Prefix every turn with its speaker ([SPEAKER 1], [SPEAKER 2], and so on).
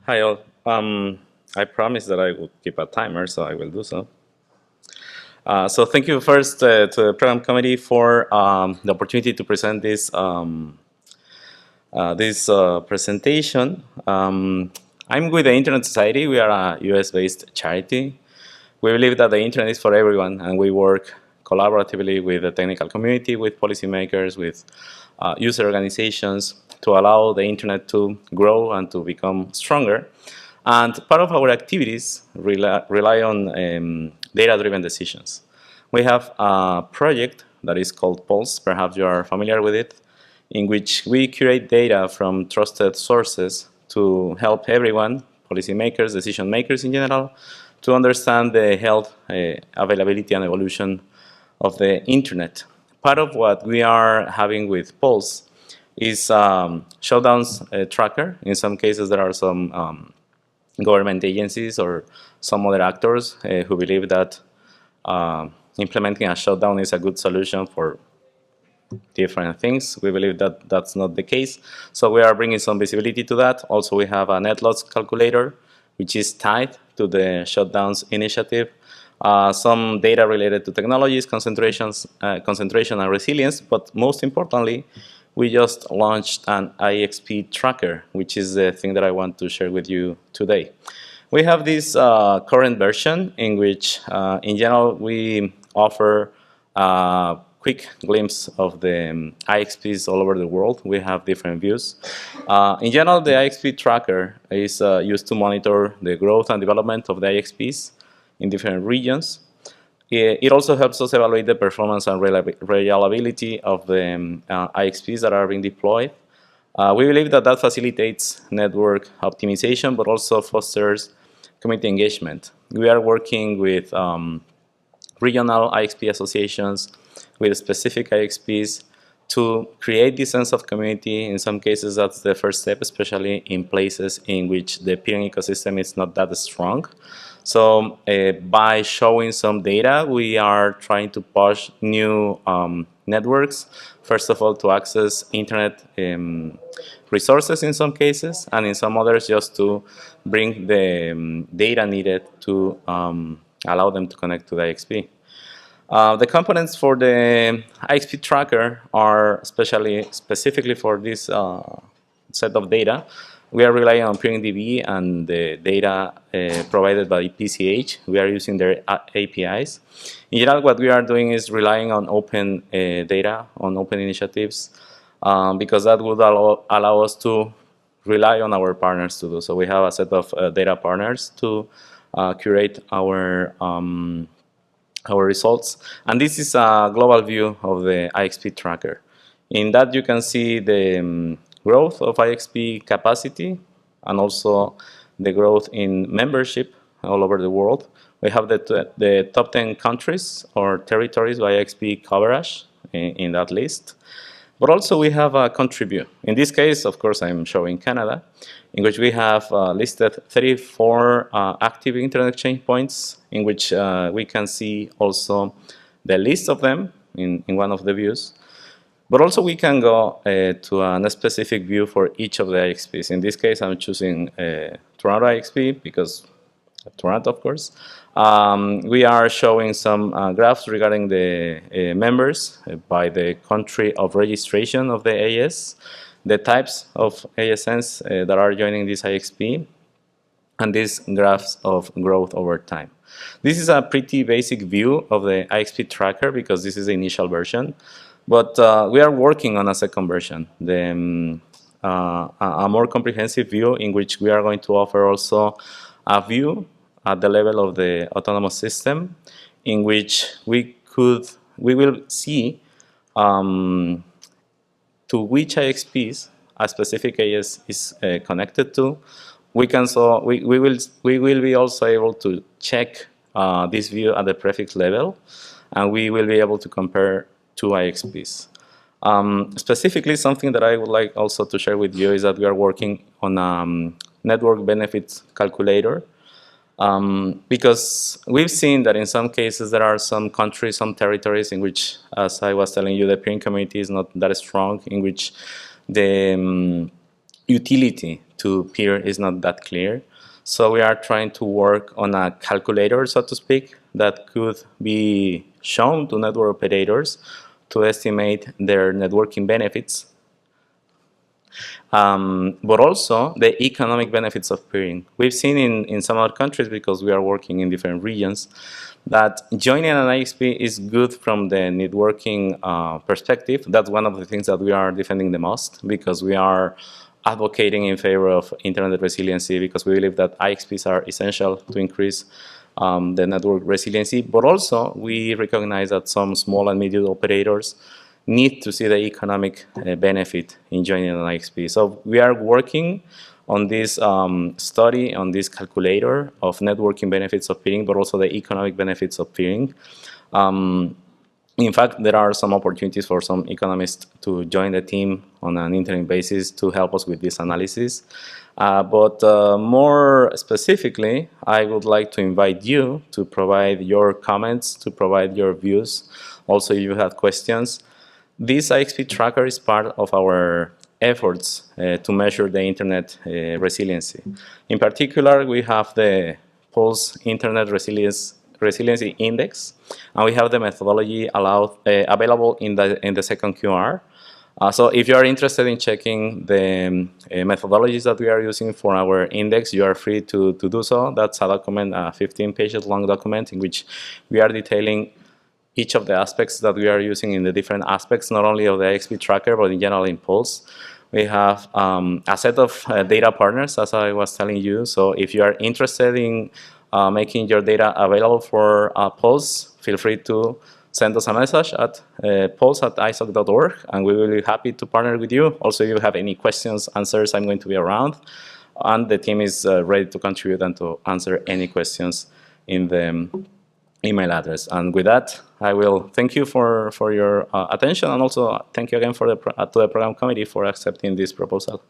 [SPEAKER 1] Hi all. I promised that I would keep a timer, so I will do so. So thank you first to the program committee for the opportunity to present this presentation. I'm with the Internet Society. We are a US-based charity. We believe that the Internet is for everyone, and we work collaboratively with the technical community, with policymakers, with user organizations to allow the Internet to grow and to become stronger. And part of our activities rely on data-driven decisions. We have a project that is called Pulse, perhaps you are familiar with it, in which we curate data from trusted sources to help everyone, policymakers, decision makers in general, to understand the health, availability, and evolution of the internet. Part of what we are having with Pulse is shutdowns tracker. In some cases, there are some government agencies or some other actors who believe that implementing a shutdown is a good solution for different things. We believe that that's not the case. So we are bringing some visibility to that. Also, we have a net loss calculator, which is tied to the shutdowns initiative. Some data related to technologies, concentration and resilience, but most importantly, we just launched an IXP tracker, which is the thing that I want to share with you today. We have this current version in which, in general, we offer a quick glimpse of the IXPs all over the world. We have different views. In general, the IXP tracker is used to monitor the growth and development of the IXPs in different regions. It also helps us evaluate the performance and reliability of the IXPs that are being deployed. We believe that that facilitates network optimization, but also fosters community engagement. We are working with regional IXP associations, with specific IXPs to create this sense of community. In some cases, that's the first step, especially in places in which the peering ecosystem is not that strong. So by showing some data, we are trying to push new networks, first of all, to access internet resources in some cases, and in some others just to bring the data needed to allow them to connect to the IXP. The components for the IXP tracker are specifically for this set of data. We are relying on PeeringDB and the data provided by PCH. We are using their APIs. In general, what we are doing is relying on open data, on open initiatives, because that would allow us to rely on our partners to do so. We have a set of data partners to curate our results. And this is a global view of the IXP tracker. In that, you can see the growth of IXP capacity and also the growth in membership all over the world. We have the top 10 countries or territories by IXP coverage in that list. But also we have a country view. In this case, of course, I'm showing Canada, in which we have listed 34 active internet exchange points, in which we can see also the list of them in one of the views. But also we can go to a specific view for each of the IXPs. In this case, I'm choosing Toronto IXP because Toronto, of course. We are showing some graphs regarding the members by the country of registration of the AS, the types of ASNs that are joining this IXP, and these graphs of growth over time. This is a pretty basic view of the IXP tracker because this is the initial version. But we are working on a second version, a more comprehensive view in which we are going to offer also a view at the level of the autonomous system, in which we will see to which IXPs a specific AS is connected to. We will be also able to check this view at the prefix level, and we will be able to compare two IXPs. Specifically, something that I would like also to share with you is that we are working on a network benefits calculator, because we've seen that in some cases there are some countries, some territories in which, as I was telling you, the peering community is not that strong, in which the utility to peer is not that clear. So we are trying to work on a calculator, so to speak, that could be shown to network operators to estimate their networking benefits, but also the economic benefits of peering. We've seen in some other countries, because we are working in different regions, that joining an IXP is good from the networking perspective. That's one of the things that we are defending the most, because we are advocating in favor of internet resiliency, because we believe that IXPs are essential to increase the network resiliency. But also, we recognize that some small and medium operators need to see the economic benefit in joining an IXP. So we are working on this study, on this calculator of networking benefits of peering, but also the economic benefits of peering. In fact, there are some opportunities for some economists to join the team on an interim basis to help us with this analysis. But more specifically, I would like to invite you to provide your comments, to provide your views. Also, if you have questions. This IXP tracker is part of our efforts to measure the internet resiliency. In particular, we have the Pulse Internet Resiliency Index, and we have the methodology available in the second QR. So if you are interested in checking the methodologies that we are using for our index, you are free to do so. That's a document, a 15 pages long document, in which we are detailing each of the aspects that we are using in the different aspects, not only of the IXP tracker, but in general in Pulse. We have a set of data partners, as I was telling you. So if you are interested in making your data available for Pulse, feel free to send us a message at pulse@isoc.org, and we will be happy to partner with you. Also, if you have any questions, answers, I'm going to be around. And the team is ready to contribute and to answer any questions in the email address. And with that, I will thank you for your attention, and also thank you again to the program committee for accepting this proposal.